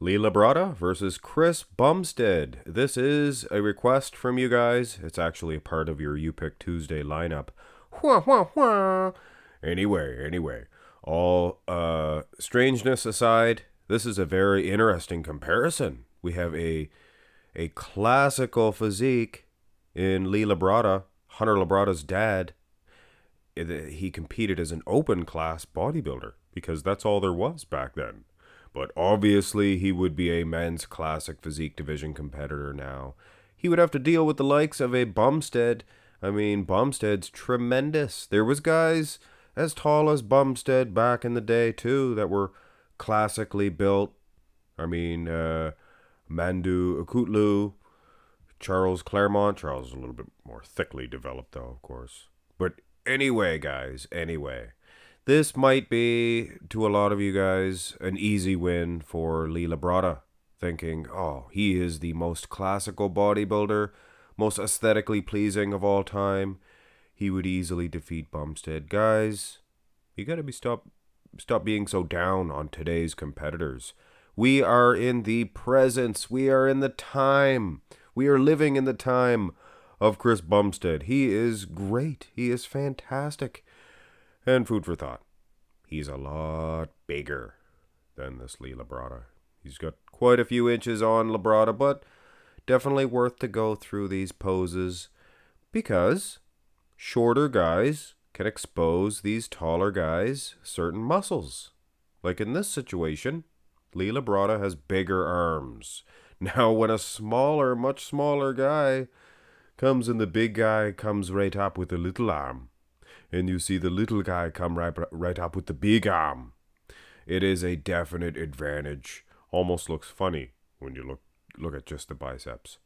Labrada versus Chris Bumstead. This is a request from you guys. It's actually a part of your You Pick Tuesday lineup. Wah, wah, wah. Anyway, all strangeness aside, this is a very interesting comparison. We have a classical physique in Lee Labrada, Hunter Labrada's dad. He competed as an open class bodybuilder because that's all there was back then. But obviously, he would be a men's classic physique division competitor now. He would have to deal with the likes of a Bumstead. I mean, Bumstead's tremendous. There was guys as tall as Bumstead back in the day, too, that were classically built. I mean, Mandu Akutlu, Charles Claremont. Charles is a little bit more thickly developed, though, of course. But anyway, guys, this might be, to a lot of you guys, an easy win for Lee Labrada, thinking, oh, he is the most classical bodybuilder, most aesthetically pleasing of all time. He would easily defeat Bumstead. Guys, you gotta stop being so down on today's competitors. We are in the presence. We are in the time. We are living in the time of Chris Bumstead. He is great. He is fantastic. And food for thought, he's a lot bigger than this Lee Labrada. He's got quite a few inches on Labrada, but definitely worth to go through these poses because shorter guys can expose these taller guys certain muscles. Like in this situation, Lee Labrada has bigger arms. Now when a much smaller guy comes and the big guy comes right up with a little arm, and you see the little guy come right up with the big arm, it is a definite advantage. Almost looks funny when you look at just the biceps.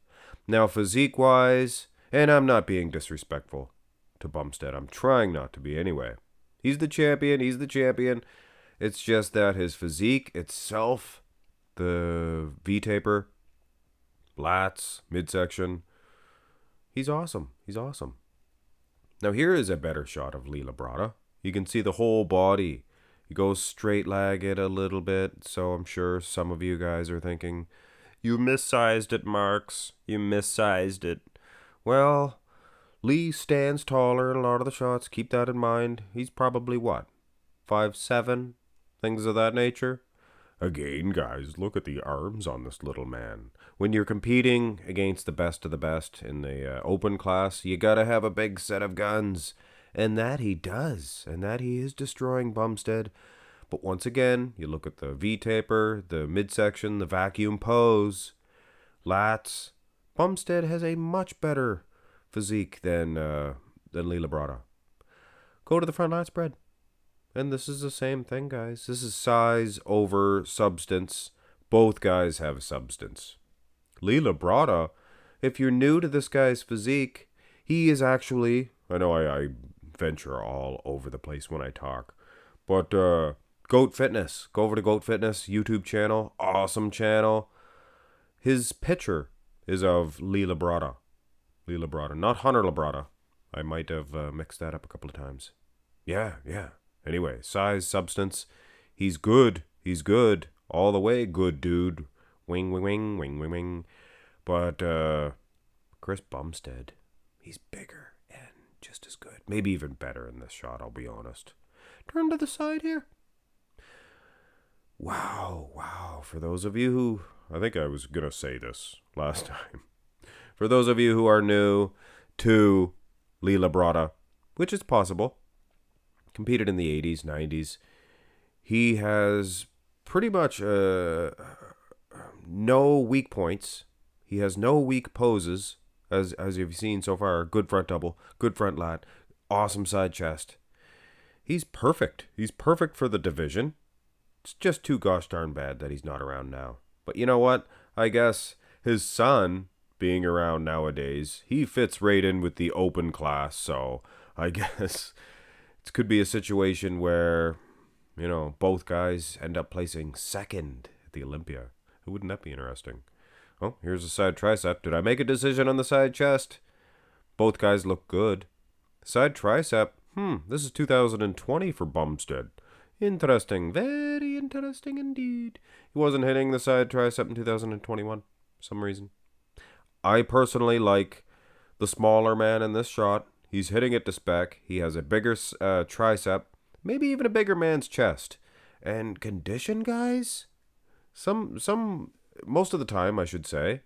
Now, physique-wise, and I'm not being disrespectful to Bumstead. I'm trying not to be anyway. He's the champion. It's just that his physique itself, the V-taper, lats, midsection, he's awesome. Now here is a better shot of Lee Labrada. You can see the whole body. He goes straight-legged a little bit, so I'm sure some of you guys are thinking, you missized it, Marks. You missized it. Well, Lee stands taller in a lot of the shots. Keep that in mind. He's probably, 5'7"? Things of that nature. Again, guys, look at the arms on this little man. When you're competing against the best of the best in the open class, you gotta have a big set of guns. And that he does. And that he is destroying Bumstead. But once again, you look at the V-taper, the midsection, the vacuum pose, lats. Bumstead has a much better physique than Lee Labrada. Go to the front lat spread. And this is the same thing, guys. This is size over substance. Both guys have substance. Lee Labrada, if you're new to this guy's physique, he is actually, I know I venture all over the place when I talk, but Goat Fitness. Go over to Goat Fitness YouTube channel. Awesome channel. His picture is of Lee Labrada. Not Hunter Labrada. I might have mixed that up a couple of times. Yeah. Anyway, size, substance. He's good. All the way good, dude. Wing. But Chris Bumstead, he's bigger and just as good. Maybe even better in this shot, I'll be honest. Turn to the side here. Wow. For those of you who, I think I was going to say this last time. For those of you who are new to Lee Labrada, which is possible, competed in the 80s, 90s. He has pretty much no weak points. He has no weak poses, as you've seen so far. Good front double, good front lat, awesome side chest. He's perfect. He's perfect for the division. It's just too gosh darn bad that he's not around now. But you know what? I guess his son being around nowadays, he fits right in with the open class, so I guess it could be a situation where, both guys end up placing second at the Olympia. Wouldn't that be interesting? Oh, here's a side tricep. Did I make a decision on the side chest? Both guys look good. Side tricep. This is 2020 for Bumstead. Interesting. Very interesting indeed. He wasn't hitting the side tricep in 2021 for some reason. I personally like the smaller man in this shot. He's hitting it to spec. He has a bigger tricep, maybe even a bigger man's chest. And condition, guys? Most of the time, I should say.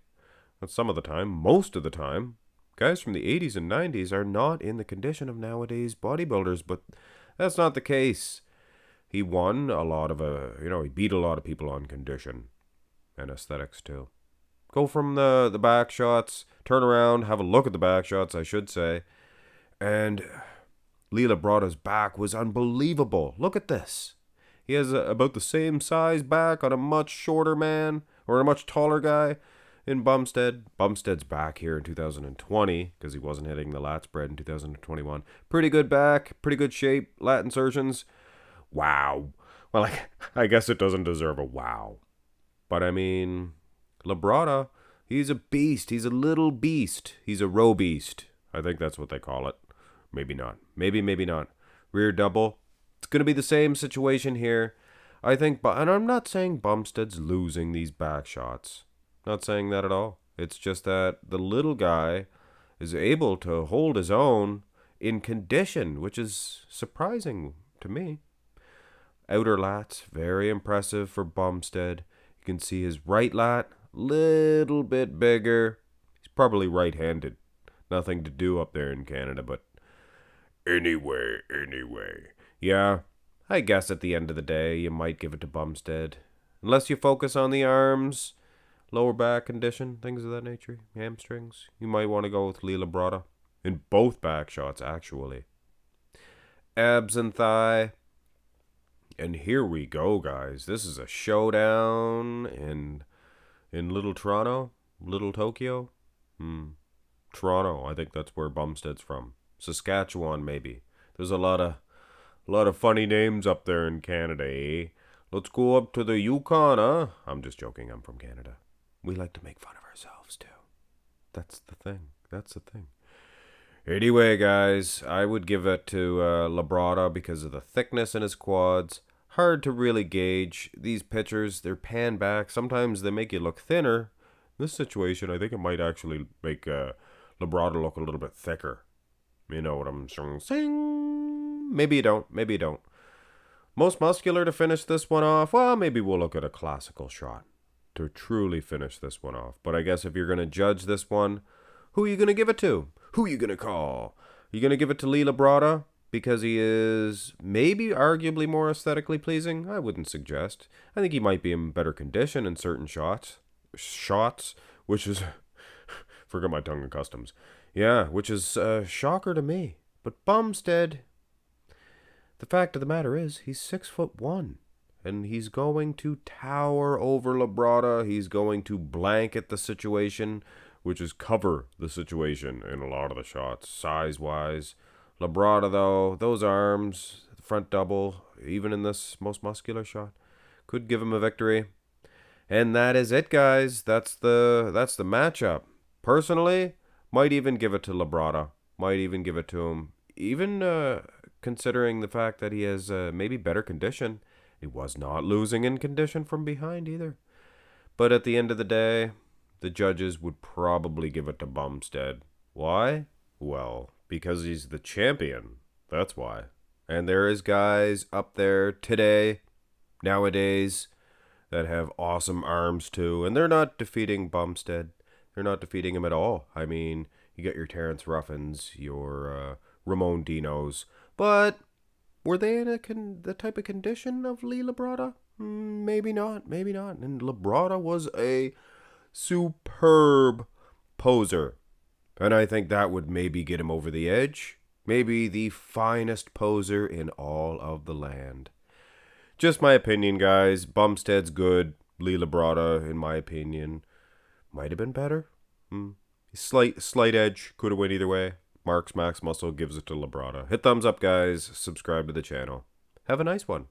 Not some of the time, most of the time. Guys from the 80s and 90s are not in the condition of nowadays bodybuilders, but that's not the case. He won a lot of, he beat a lot of people on condition and aesthetics too. Go from the back shots, turn around, have a look at the back shots, I should say. And Labrada's back was unbelievable. Look at this. He has about the same size back on a much shorter man, or a much taller guy in Bumstead. Bumstead's back here in 2020, because he wasn't hitting the lat spread in 2021. Pretty good back, pretty good shape, lat insertions. Wow. Well, I guess it doesn't deserve a wow. But I mean, Labrada, he's a beast. He's a little beast. He's a row beast. I think that's what they call it. Maybe not. Maybe not. Rear double. It's going to be the same situation here. I think, and I'm not saying Bumstead's losing these back shots. Not saying that at all. It's just that the little guy is able to hold his own in condition, which is surprising to me. Outer lats, very impressive for Bumstead. You can see his right lat, little bit bigger. He's probably right-handed. Nothing to do up there in Canada, but anyway. Yeah, I guess at the end of the day, you might give it to Bumstead. Unless you focus on the arms, lower back condition, things of that nature, hamstrings. You might want to go with Labrada. In both back shots, actually. Abs and thigh. And here we go, guys. This is a showdown in Little Toronto, Little Tokyo. Toronto, I think that's where Bumstead's from. Saskatchewan, maybe. There's a lot of funny names up there in Canada, eh? Let's go up to the Yukon, huh? I'm just joking. I'm from Canada. We like to make fun of ourselves, too. That's the thing. Anyway, guys, I would give it to Labrada because of the thickness in his quads. Hard to really gauge. These pictures, they're pan back. Sometimes they make you look thinner. In this situation, I think it might actually make Labrada look a little bit thicker. You know what I'm saying? Maybe you don't. Most muscular to finish this one off? Well, maybe we'll look at a classical shot to truly finish this one off. But I guess if you're going to judge this one, who are you going to give it to? Who are you going to call? Are you going to give it to Labrada because he is maybe arguably more aesthetically pleasing? I wouldn't suggest. I think he might be in better condition in certain shots, which is, forget my tongue and customs. Yeah, which is a shocker to me. But Bumstead, the fact of the matter is, he's 6'1", and he's going to tower over Labrada. He's going to blanket the situation, which is cover the situation in a lot of the shots, size-wise. Labrada, though, those arms, the front double, even in this most muscular shot, could give him a victory. And that is it, guys. That's the matchup. Personally, might even give it to Labrada. Might even give it to him. Even considering the fact that he has maybe better condition. He was not losing in condition from behind either. But at the end of the day, the judges would probably give it to Bumstead. Why? Well, because he's the champion. That's why. And there is guys up there today, nowadays, that have awesome arms too. And they're not defeating Bumstead. They're not defeating him at all. I mean, you get your Terrence Ruffins, your Ramon Dinos. But were they in the type of condition of Labrada? Maybe not. And Labrada was a superb poser. And I think that would maybe get him over the edge. Maybe the finest poser in all of the land. Just my opinion, guys. Bumstead's good. Labrada, in my opinion, might have been better. Slight edge. Could have went either way. Mark's Max Muscle gives it to Labrada. Hit thumbs up, guys. Subscribe to the channel. Have a nice one.